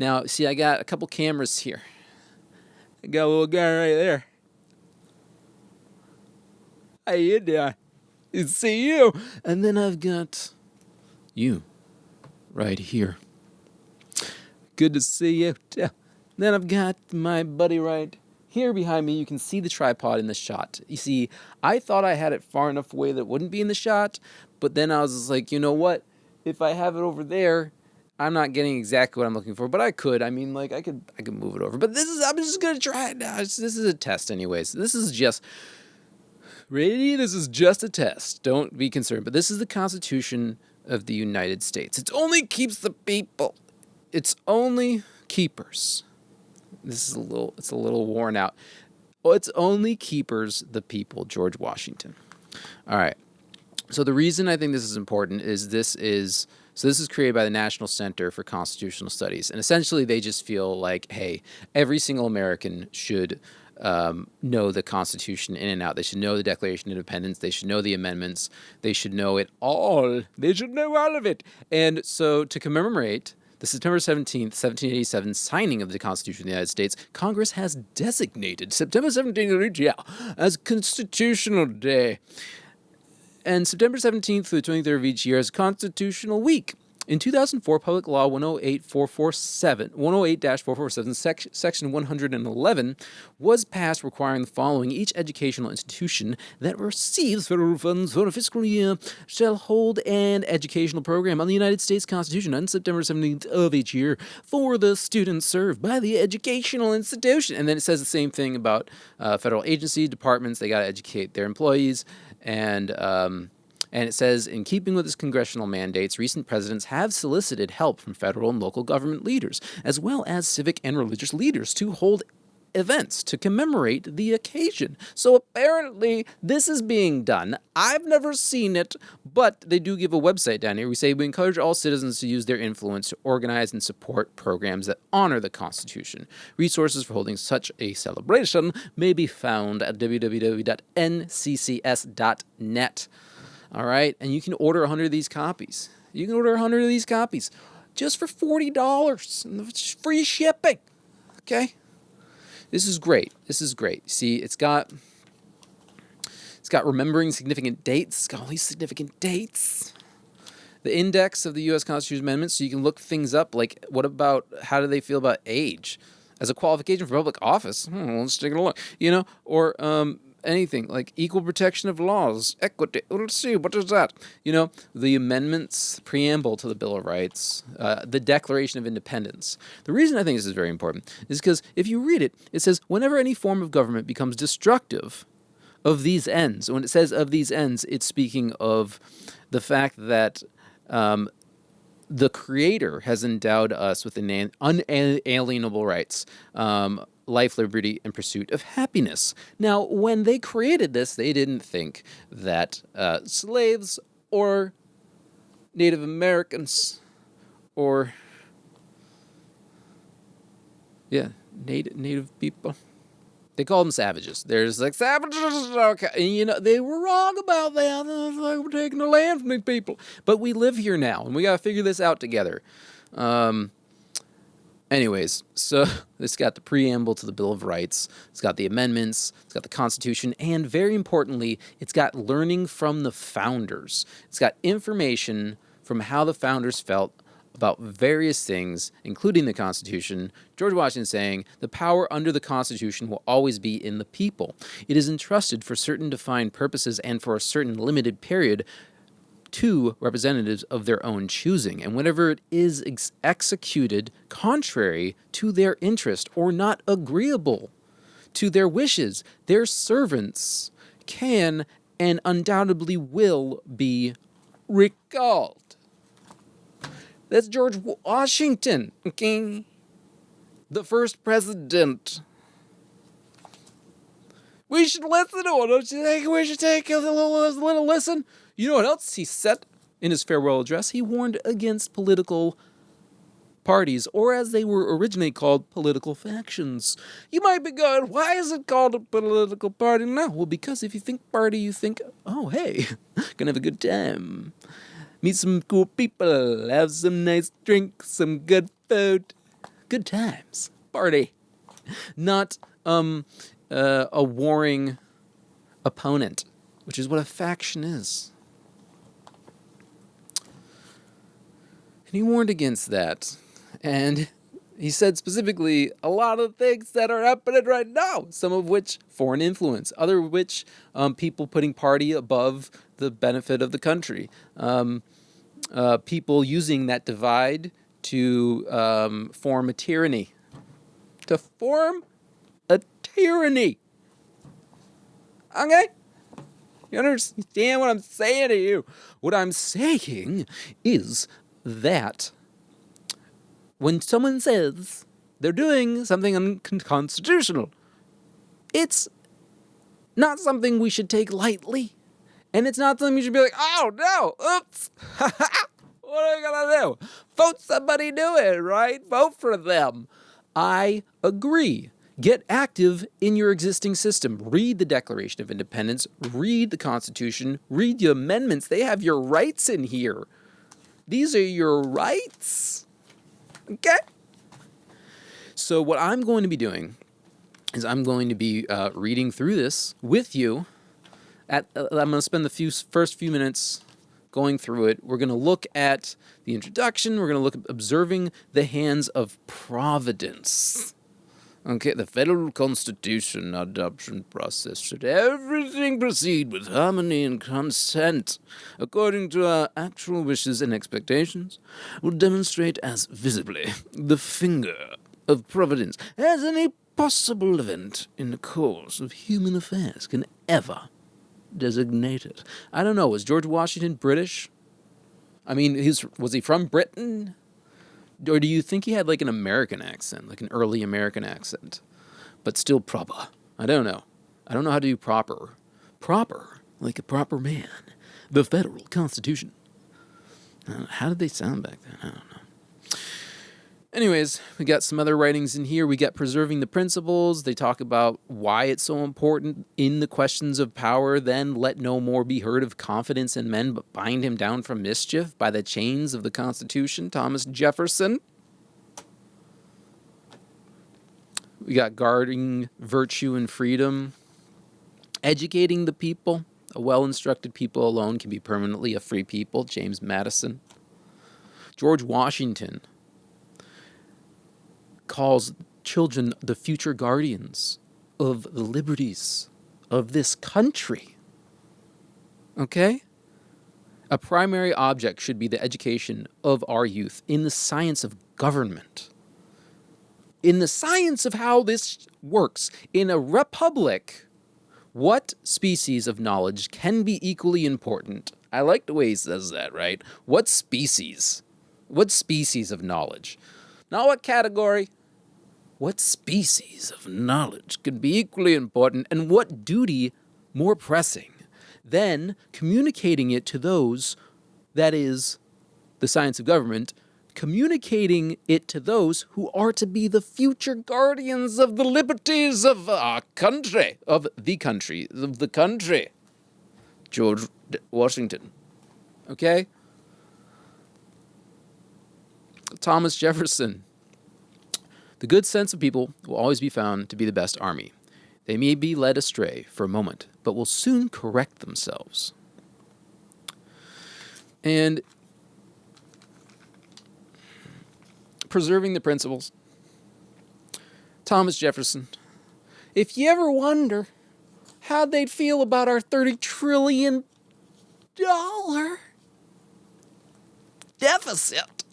Now, see, I got a couple cameras here. I got a little guy right there. Hey, you there? It's see you. And then I've got you right here. Good to see you. Then I've got my buddy right here behind me. You can see the tripod in the shot. You see, I thought I had it far enough away that it wouldn't be in the shot, but then I was just like, you know what? If I have it over there, I'm not getting exactly what I'm looking for, but I could. I mean, like, I could move it over. But I'm just going to try it now. This is a test anyways. This is just a test. Don't be concerned. But this is the Constitution of the United States. It only keeps the people. It's only keepers. It's a little worn out. Oh, it's only keepers the people, George Washington. All right. So the reason I think this is important is this is created by the National Center for Constitutional Studies. And essentially they just feel like, hey, every single American should know the Constitution in and out. They should know the Declaration of Independence. They should know the amendments. They should know it all. They should know all of it. And so to commemorate the September 17th, 1787 signing of the Constitution of the United States, Congress has designated September 17th as Constitutional Day. And September 17th through the 23rd of each year is Constitutional Week. In 2004, Public Law 108-447, Section 111, was passed requiring the following: each educational institution that receives federal funds for a fiscal year shall hold an educational program on the United States Constitution on September 17th of each year for the students served by the educational institution. And then it says the same thing about federal agencies, departments. They got to educate their employees. And it says, in keeping with its congressional mandates, recent presidents have solicited help from federal and local government leaders, as well as civic and religious leaders, to hold events to commemorate the occasion. So apparently this is being done. I've never seen it, but they do give a website down here. We say we encourage all citizens to use their influence to organize and support programs that honor the Constitution. Resources for holding such a celebration may be found at www.nccs.net. All right, and you can order 100 of these copies. You can order 100 of these copies just for $40 and free shipping. Okay, this is great. This is great. See, it's got remembering significant dates. It's got all these significant dates. The index of the U.S. Constitution amendments, so you can look things up. Like, what about how do they feel about age as a qualification for public office? Let's take a look. Or anything like equal protection of laws, equity. Let's see, what is that? The amendments, preamble to the Bill of Rights, the Declaration of Independence. The reason I think this is very important is because if you read it, it says whenever any form of government becomes destructive of these ends. When it says of these ends, it's speaking of the fact that the Creator has endowed us with unalienable rights. Life, liberty, and pursuit of happiness. Now, when they created this, they didn't think that slaves or Native Americans or, Native people. They called them savages. They're just like, savages, okay. And, they were wrong about that. Like, we're taking the land from these people. But we live here now, and we got to figure this out together. Anyways, so it's got the preamble to the Bill of Rights, it's got the amendments, it's got the Constitution, and very importantly, it's got learning from the founders. It's got information from how the founders felt about various things, including the Constitution. George Washington saying, the power under the Constitution will always be in the people. It is entrusted for certain defined purposes and for a certain limited period to representatives of their own choosing, and whenever it is executed contrary to their interest or not agreeable to their wishes, their servants can and undoubtedly will be recalled. That's George Washington, okay? The first president. We should listen to him, don't you think? We should take a little listen. You know what else he said in his farewell address? He warned against political parties, or as they were originally called, political factions. You might be going, why is it called a political party now? Well, because if you think party, you think, oh, hey, gonna have a good time. Meet some cool people, have some nice drinks, some good food. Good times. Party. Not a warring opponent, which is what a faction is. And he warned against that. And he said specifically a lot of things that are happening right now, some of which foreign influence, other of which people putting party above the benefit of the country. People using that divide to form a tyranny. To form a tyranny. Okay? You understand what I'm saying to you? What I'm saying is that when someone says they're doing something unconstitutional, it's not something we should take lightly. And it's not something you should be like, oh no, oops. What are we gonna do? Vote somebody do it, right? Vote for them. I agree. Get active in your existing system. Read the Declaration of Independence. Read the Constitution. Read the amendments. They have your rights in here. These are your rights. Okay? So what I'm going to be doing is I'm going to be reading through this with you. I'm going to spend the first few minutes going through it. We're going to look at the introduction. We're going to look at observing the hands of providence. Okay, the federal constitution adoption process. Should everything proceed with harmony and consent, according to our actual wishes and expectations, will demonstrate as visibly the finger of providence as any possible event in the course of human affairs can ever designate it. I don't know, was George Washington British? I mean, was he from Britain? Or do you think he had like an American accent, like an early American accent, but still proper? I don't know. I don't know how to do proper. Proper, like a proper man. The federal constitution. How did they sound back then? I don't know. Anyways, we got some other writings in here. We got Preserving the Principles. They talk about why it's so important in the questions of power. Then let no more be heard of confidence in men, but bind him down from mischief by the chains of the Constitution. Thomas Jefferson. We got Guarding Virtue and Freedom. Educating the people. A well-instructed people alone can be permanently a free people. James Madison. George Washington calls children the future guardians of the liberties of this country. Okay? A primary object should be the education of our youth in the science of government, in the science of how this works. In a republic, what species of knowledge can be equally important? I like the way he says that, right? What species? What species of knowledge? Not what category. What species of knowledge could be equally important, and what duty more pressing than communicating it to those, that is, the science of government, communicating it to those who are to be the future guardians of the liberties of our country, of the country. George Washington. Okay? Thomas Jefferson. The good sense of people will always be found to be the best army. They may be led astray for a moment, but will soon correct themselves. And Preserving the Principles. Thomas Jefferson. If you ever wonder how they'd feel about our $30 trillion deficit,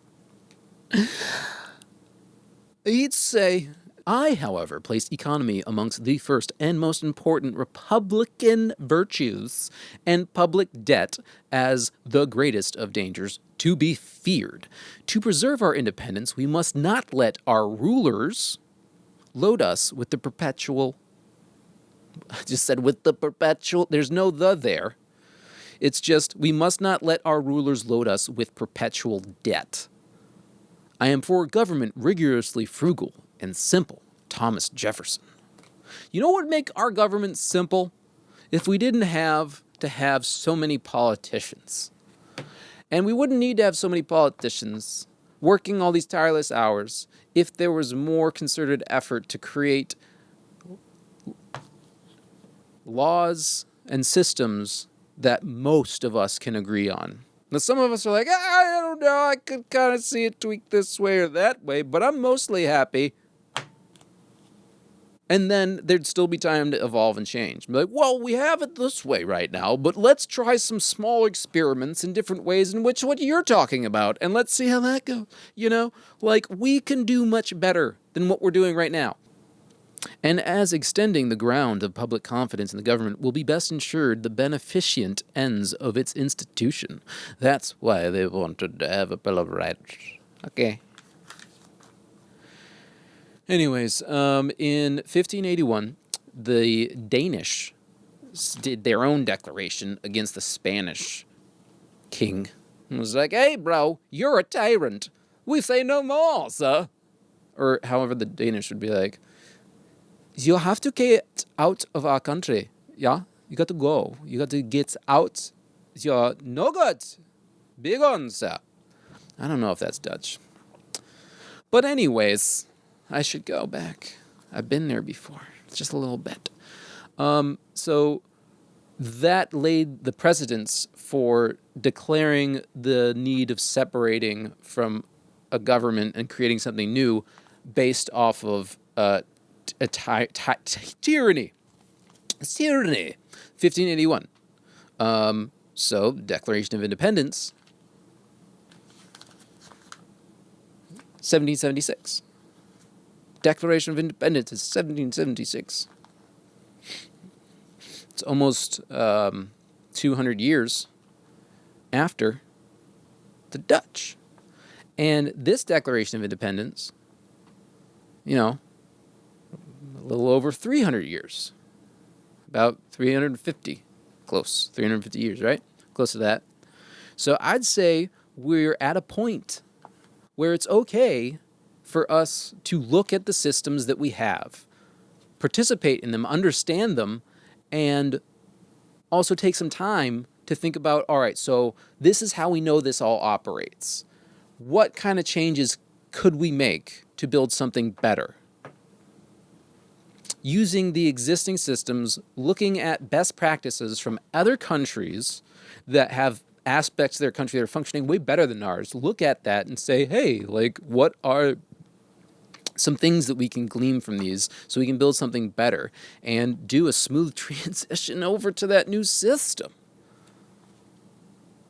he'd say, I, however, place economy amongst the first and most important Republican virtues, and public debt as the greatest of dangers to be feared. To preserve our independence, we must not let our rulers load us with the perpetual... I just said with the perpetual... There's no the there. It's just, we must not let our rulers load us with perpetual debt. I am for a government rigorously frugal and simple. Thomas Jefferson. You know what would make our government simple? If we didn't have to have so many politicians. And we wouldn't need to have so many politicians working all these tireless hours, if there was more concerted effort to create laws and systems that most of us can agree on. Now, some of us are like, I don't know, I could kind of see it tweaked this way or that way, but I'm mostly happy. And then there'd still be time to evolve and change. Be like, well, we have it this way right now, but let's try some small experiments in different ways in which what you're talking about, and let's see how that goes. You know, like, we can do much better than what we're doing right now. And as extending the ground of public confidence in the government will be best ensured the beneficent ends of its institution. That's why they wanted to have a Bill of Rights. Okay. Anyways, in 1581, the Danish did their own declaration against the Spanish king. It was like, hey, bro, you're a tyrant. We say no more, sir. Or however the Danish would be like, you have to get out of our country, yeah? You got to go. You got to get out. You're no good. Be gone, sir. I don't know if that's Dutch. But anyways, I should go back. I've been there before. Just a little bit. So that laid the precedence for declaring the need of separating from a government and creating something new based off of tyranny. Tyranny. 1581. So, Declaration of Independence. 1776. Declaration of Independence is 1776. It's almost 200 years after the Dutch. And this Declaration of Independence, you know, a little over 300 years. About 350. Close. 350 years, right? Close to that. So I'd say we're at a point where it's okay for us to look at the systems that we have, participate in them, understand them, and also take some time to think about, all right, so this is how we know this all operates. What kind of changes could we make to build something better? Using the existing systems, looking at best practices from other countries that have aspects of their country that are functioning way better than ours, look at that and say, hey, like, what are some things that we can glean from these so we can build something better and do a smooth transition over to that new system?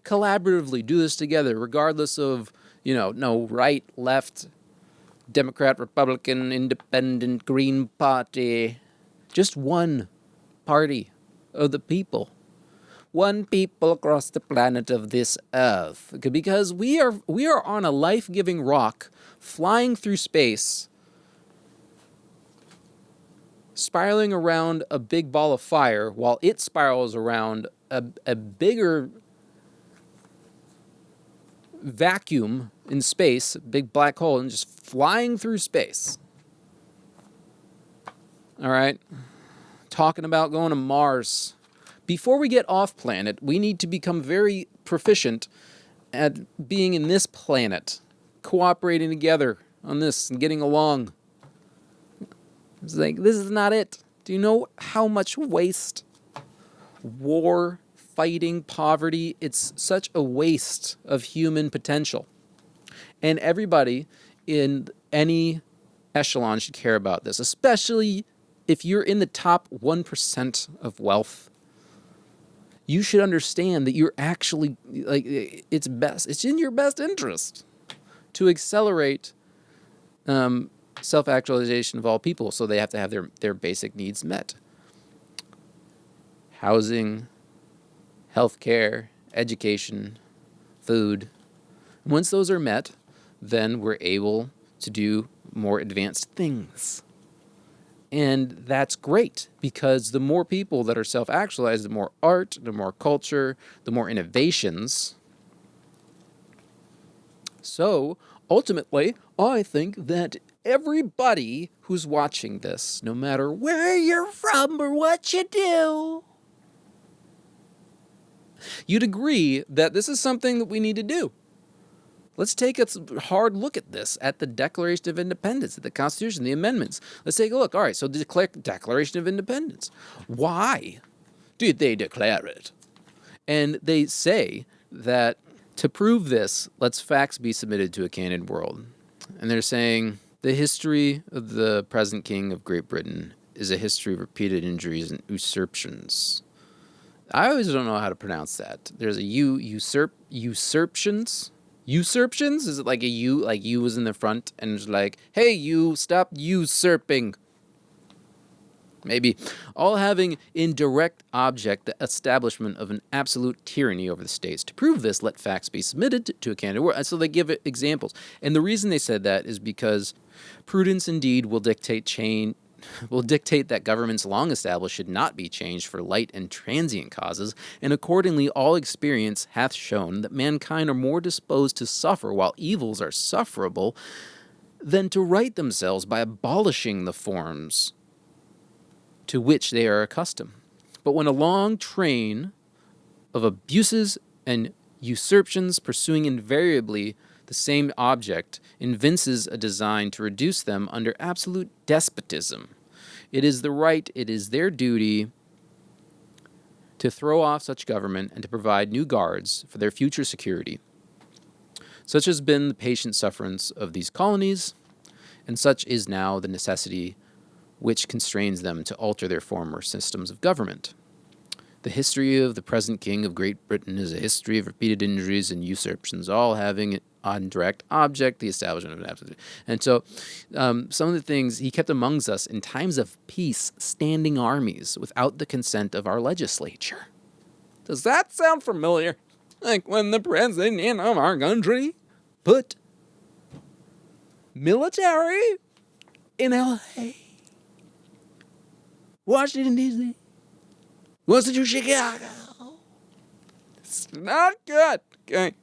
Collaboratively do this together, regardless of, no right, left, Democrat, Republican, Independent, Green Party. Just one party of the people. One people across the planet of this earth. Because we are on a life-giving rock, flying through space, spiraling around a big ball of fire while it spirals around a bigger vacuum in space, a big black hole, and just flying through space. All right? Talking about going to Mars. Before we get off planet, we need to become very proficient at being in this planet, cooperating together on this and getting along. It's like, this is not it. Do you know how much waste, war, fighting, poverty, it's such a waste of human potential. And everybody in any echelon should care about this, especially if you're in the top 1% of wealth. You should understand that you're actually, it's in your best interest to accelerate self-actualization of all people, so they have to have their basic needs met. Housing, healthcare, education, food. Once those are met, then we're able to do more advanced things. And that's great, because the more people that are self-actualized, the more art, the more culture, the more innovations. So, ultimately, I think that everybody who's watching this, no matter where you're from or what you do, you'd agree that this is something that we need to do. Let's take a hard look at this, at the Declaration of Independence, at the Constitution, the amendments. Let's take a look. All right, so the Declaration of Independence. Why did they declare it? And they say that to prove this, let's facts be submitted to a candid world. And they're saying the history of the present king of Great Britain is a history of repeated injuries and usurpations. I always don't know how to pronounce that. There's a usurpations? Usurpations? Is it like a U, like you was in the front and it's like, hey, you, stop usurping. Maybe. All having in direct object the establishment of an absolute tyranny over the states. To prove this, let facts be submitted to a candid world. And so they give it examples. And the reason they said that is because prudence indeed will dictate that governments long established should not be changed for light and transient causes, and accordingly all experience hath shown that mankind are more disposed to suffer while evils are sufferable than to right themselves by abolishing the forms to which they are accustomed. But when a long train of abuses and usurpations pursuing invariably the same object evinces a design to reduce them under absolute despotism, it is their duty to throw off such government and to provide new guards for their future security. Such has been the patient sufferance of these colonies, and such is now the necessity which constrains them to alter their former systems of government. The history of the present king of Great Britain is a history of repeated injuries and usurpations, all having on direct object the establishment of an absolute. And so some of the things he kept amongst us in times of peace, standing armies without the consent of our legislature. Does that sound familiar? Like when the president of our country put military in L.A., Washington, D.C., wants to do Chicago. It's not good, okay?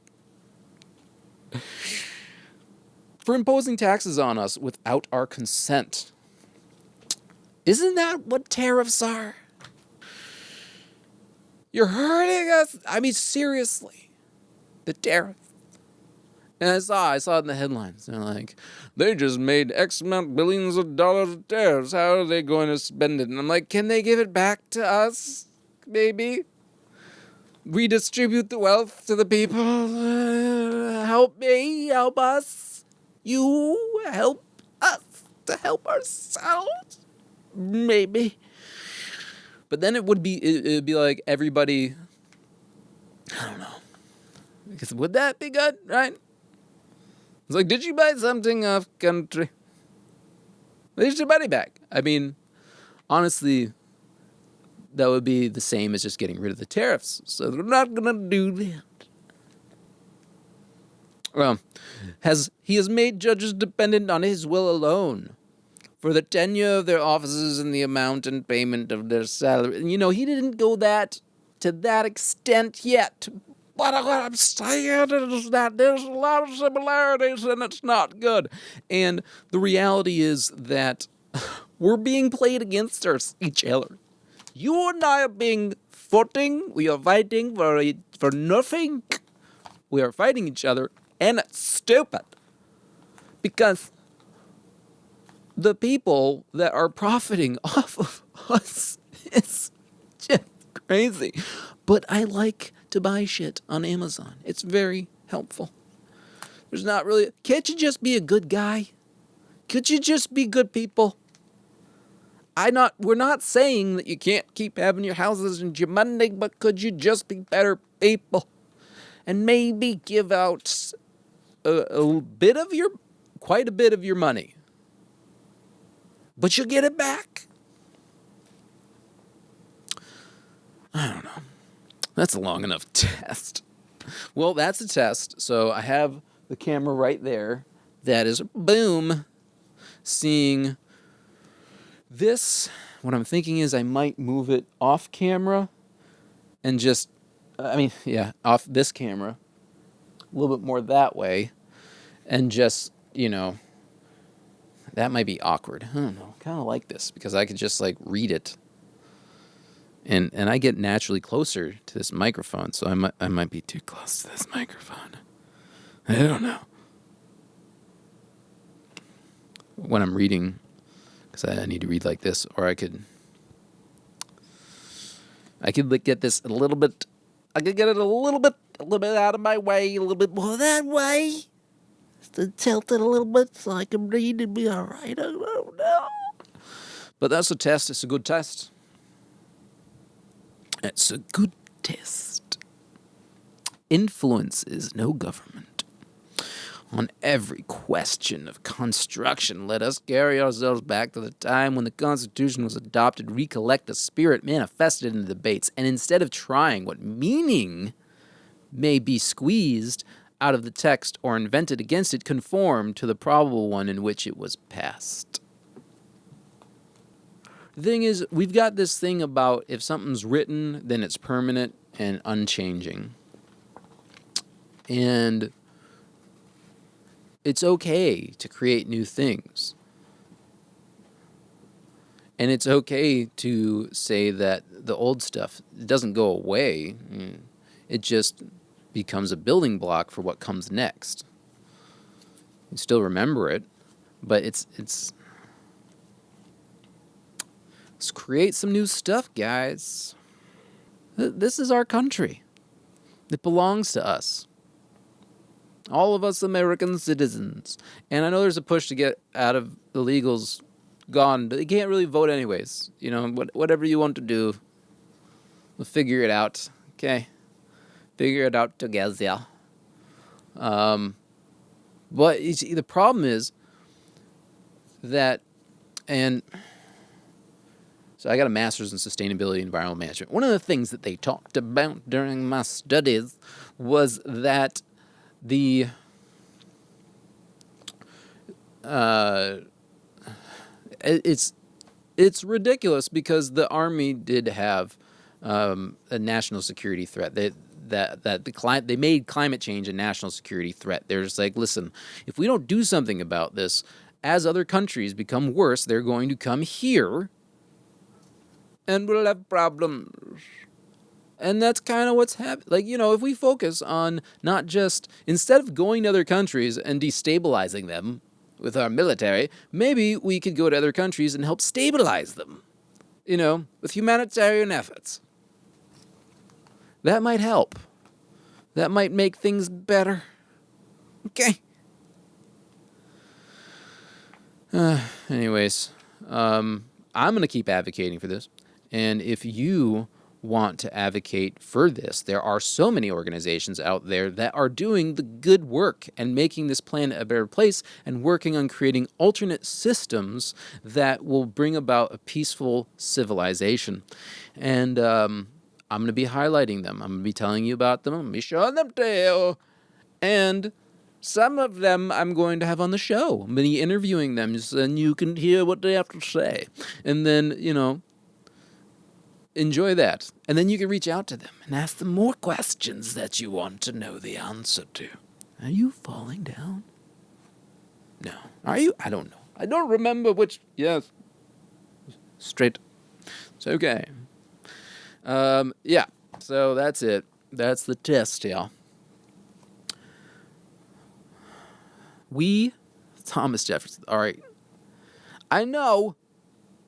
For imposing taxes on us without our consent. Isn't that what tariffs are? You're hurting us. I mean, seriously. The tariff. And I saw it in the headlines. They're like, they just made X amount billions of dollars of tariffs. How are they going to spend it? And I'm like, can they give it back to us? Maybe? Redistribute the wealth to the people? Help me, help us. You help us to help ourselves? Maybe. But then it'd be like everybody, I don't know. Because would that be good, right? It's like, did you buy something off country? There's your money back. I mean, honestly, that would be the same as just getting rid of the tariffs. So they're not going to do that. Well, he has made judges dependent on his will alone for the tenure of their offices and the amount and payment of their salary. And, he didn't go to that extent yet. But what I'm saying is that there's a lot of similarities and it's not good. And the reality is that we're being played against each other. You and I are being footing. We are fighting for nothing. We are fighting each other, and it's stupid. Because the people that are profiting off of us is just crazy. But I like to buy shit on Amazon. It's very helpful. There's not really... Can't you just be a good guy? Could you just be good people? We're not saying that you can't keep having your houses and your money, but could you just be better people? And maybe give out quite a bit of your money. But you'll get it back. I don't know. That's a long enough test. Well, that's a test. So I have the camera right there. That is, boom, seeing this. What I'm thinking is I might move it off camera and just, off this camera, a little bit more that way. And just, that might be awkward. I don't know. Kind of like this because I could just read it. And I get naturally closer to this microphone, so I might be too close to this microphone. I don't know. When I'm reading, because I need to read like this, or I could get this a little bit. I could get it a little bit out of my way, a little bit more that way. To tilt it a little bit so I can read and be all right. I don't know. But that's a test. It's a good test. It's a good test. Influence is no government. On every question of construction, let us carry ourselves back to the time when the Constitution was adopted, recollect the spirit manifested in the debates, and instead of trying what meaning may be squeezed out of the text or invented against it, conform to the probable one in which it was passed. The thing is, we've got this thing about if something's written, then it's permanent and unchanging. And it's okay to create new things. And it's okay to say that the old stuff doesn't go away. It just becomes a building block for what comes next. You still remember it, but let's create some new stuff, guys. This is our country. It belongs to us. All of us American citizens. And I know there's a push to get out of illegals gone, but they can't really vote anyways. You know, whatever you want to do, we'll figure it out. Okay? Figure it out together. But you see, the problem is that, and so I got a master's in sustainability and environmental management. One of the things that they talked about during my studies was that it's ridiculous because the Army did have a national security threat. They made climate change a national security threat. They're just like, listen, if we don't do something about this, as other countries become worse, they're going to come here and we'll have problems. And that's kind of what's happening. Like, you know, if we focus on not just, instead of going to other countries and destabilizing them with our military, maybe we could go to other countries and help stabilize them, you know, with humanitarian efforts. That might help. That might make things better. Okay. Anyways, I'm going to keep advocating for this. And if you want to advocate for this, there are so many organizations out there that are doing the good work and making this planet a better place and working on creating alternate systems that will bring about a peaceful civilization. And I'm going to be highlighting them. I'm going to be telling you about them. I'm going to be showing them to you. And some of them I'm going to have on the show. I'm going to be interviewing them so then you can hear what they have to say. And then, you know, enjoy that. And then you can reach out to them and ask them more questions that you want to know the answer to. Are you falling down? No. Are you? I don't know. I don't remember which. Yes. Straight. It's okay. Yeah. So that's it. That's the test, y'all. Thomas Jefferson. All right. I know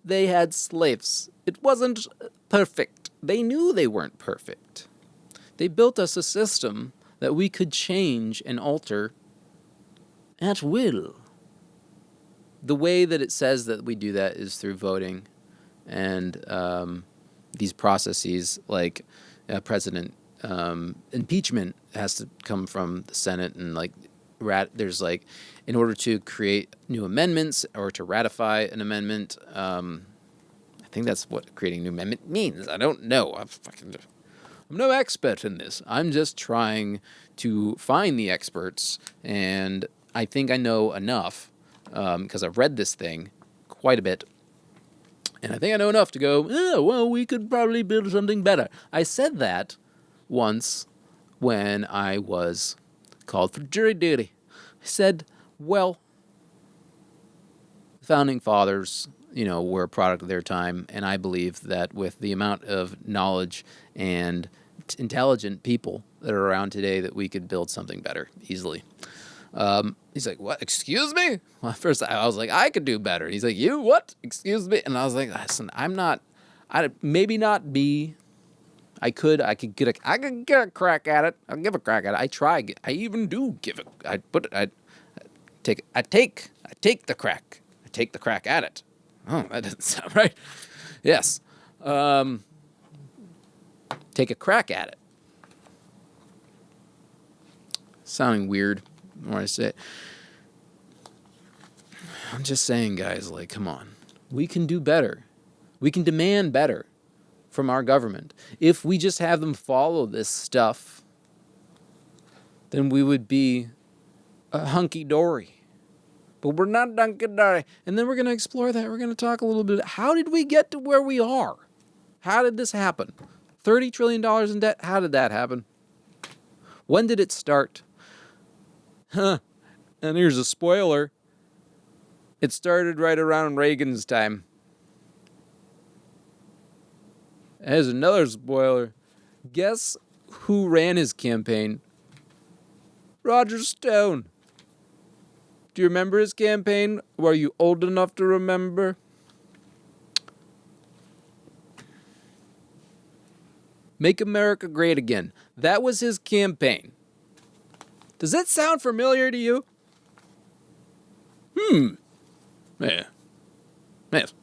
they had slaves. It wasn't perfect. They knew they weren't perfect. They built us a system that we could change and alter at will. The way that it says that we do that is through voting and these processes like president impeachment has to come from the Senate and like there's like in order to create new amendments or to ratify an amendment. I think that's what creating a new amendment means. I don't know. I'm no expert in this. I'm just trying to find the experts, and I think I know enough because I've read this thing quite a bit, and I think I know enough to go, oh, well, we could probably build something better. I said that once when I was called for jury duty. I said, well, the founding fathers, you know, were a product of their time, and I believe that with the amount of knowledge and intelligent people that are around today that we could build something better easily. He's like, what? Excuse me? Well, at first I was like, I could do better. He's like, you what? Excuse me? And I was like, listen, maybe not be. I could get a crack at it. I'll give a crack at it. I try. I even do give it. I take the crack. I take the crack at it. Oh, that doesn't sound right. Yes. Take a crack at it. Sounding weird when I say it. I'm just saying, guys, like, come on. We can do better. We can demand better from our government. If we just have them follow this stuff, then we would be hunky-dory. But we're not hunky-dory. And then we're going to explore that. We're going to talk a little bit. How did we get to where we are? How did this happen? $30 trillion in debt? How did that happen? When did it start? And here's a spoiler. It started right around Reagan's time. As another spoiler, guess who ran his campaign? Roger Stone. Do you remember his campaign? Were you old enough to remember? Make America Great Again. That was his campaign. Does that sound familiar to you? Yeah. Yes.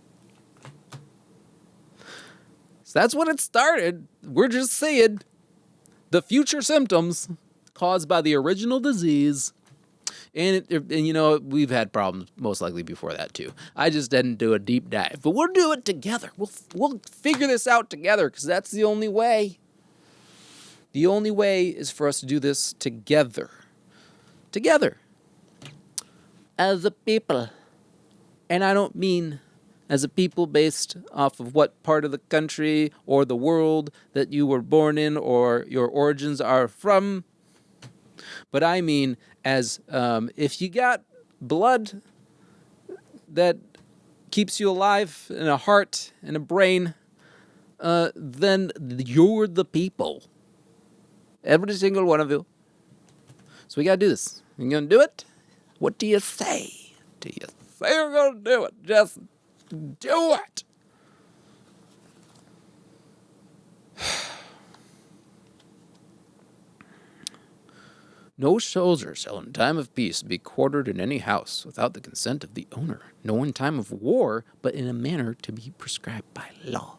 So that's when it started. We're just saying the future symptoms caused by the original disease. And you know, we've had problems most likely before that too. I just didn't do a deep dive, but we'll do it together. We'll figure this out together because that's the only way. The only way is for us to do this together. Together. As a people. And I don't mean as a people based off of what part of the country or the world that you were born in or your origins are from. But I mean as if you got blood that keeps you alive and a heart and a brain, then you're the people. Every single one of you. So we got to do this. You going to do it? What do you say? Do you say you're going to do it? Just do it. No soldier shall in time of peace be quartered in any house without the consent of the owner, nor in time of war, but in a manner to be prescribed by law.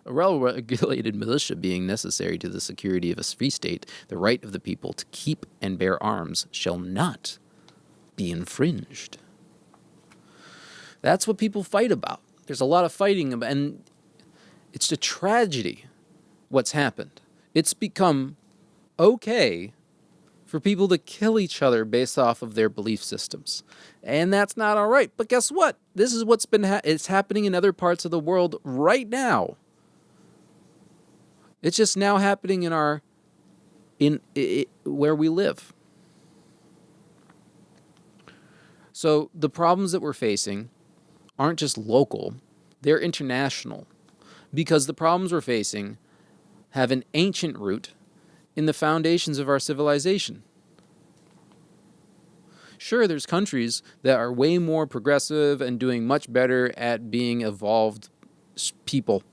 A well-regulated militia being necessary to the security of a free state, the right of the people to keep and bear arms shall not be infringed. That's what people fight about. There's a lot of fighting about, and it's a tragedy what's happened. It's become okay for people to kill each other based off of their belief systems. And that's not all right. But guess what? This is what's been it's happening in other parts of the world right now. It's just now happening in where we live. So the problems that we're facing aren't just local, they're international. Because the problems we're facing have an ancient root in the foundations of our civilization. Sure, there's countries that are way more progressive and doing much better at being evolved people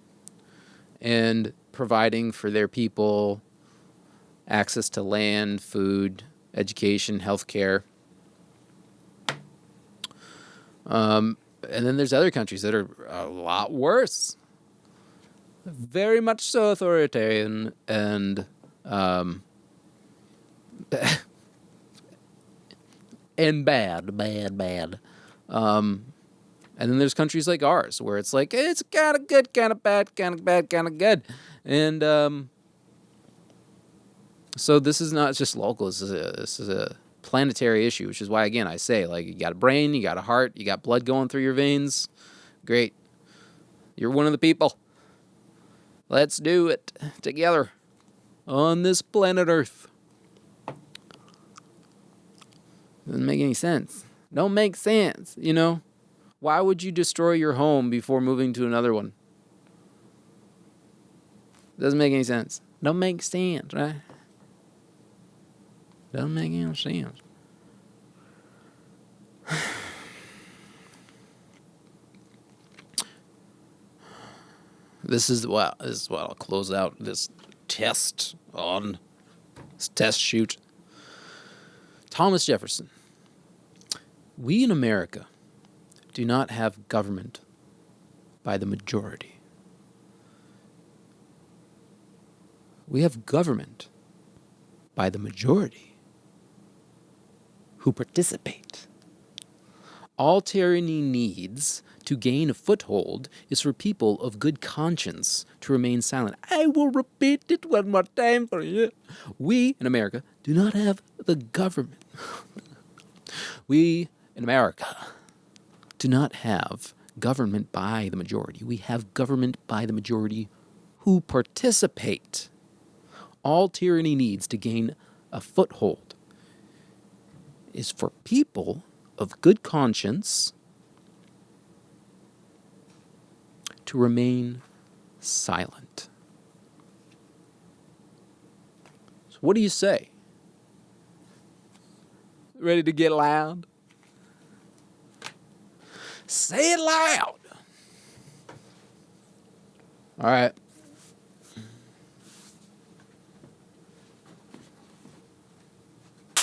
and providing for their people access to land, food, education, healthcare. And then there's other countries that are a lot worse. Very much so authoritarian and and bad. And then there's countries like ours where it's like, it's kind of good, kind of bad, kind of bad, kind of good. And so this is not just local. This is a planetary issue, which is why, again, I say, like, you got a brain, you got a heart, you got blood going through your veins. Great. You're one of the people. Let's do it together on this planet Earth. Doesn't make any sense. Don't make sense, you know? Why would you destroy your home before moving to another one? Doesn't make any sense. Don't make sense, right? Doesn't make any sense. This is what I'll close out this test on. This test shoot. Thomas Jefferson. We in America do not have government by the majority. We have government by the majority who participate. All tyranny needs to gain a foothold is for people of good conscience to remain silent. I will repeat it one more time for you. We in America do not have the government. We in America do not have government by the majority. We have government by the majority who participate. All tyranny needs to gain a foothold is for people of good conscience to remain silent. So what do you say? Ready to get loud? Say it loud. All right.